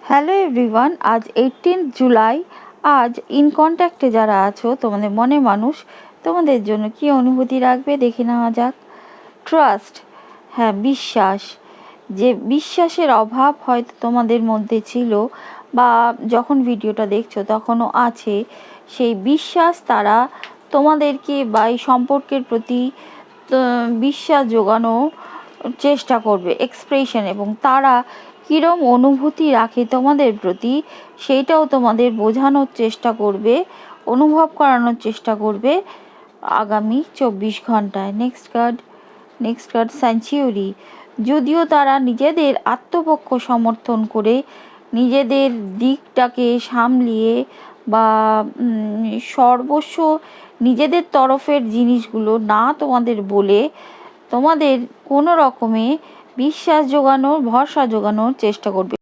Hello everyone, আজ 18 জুলাই। আজ in কন্ট্যাক্টে যারা আছো, তোমাদের মনে মানুষ তোমাদের জন্য কি অনুভূতি রাখবে দেখে নেওয়া যাক। ট্রাস্ট, হ্যাঁ বিশ্বাস। যে বিশ্বাসের অভাব হয়তো তোমাদের মধ্যে ছিল বা যখন ভিডিওটা দেখছো তখনও আছে, সেই বিশ্বাস তারা তোমাদেরকে বা এই সম্পর্কের প্রতি বিশ্বাস জোগানো চেষ্টা করবে এক্সপ্রেশন, এবং তারা কীরম অনুভূতি রাখে তোমাদের প্রতি সেইটাও তোমাদের বোঝানোর চেষ্টা করবে, অনুভব করানোর চেষ্টা করবে আগামী 24 ঘন্টায়। Next card century. যদিও তারা নিজেদের আত্মপক্ষ সমর্থন করে নিজেদের দিকটাকে সামলিয়ে বা সর্বস্ব নিজেদের তরফের জিনিসগুলো না তোমাদের বলে তোমাদের কোনো রকমে বিশ্বাস জোগানোর, ভরসা জোগানোর চেষ্টা করবে।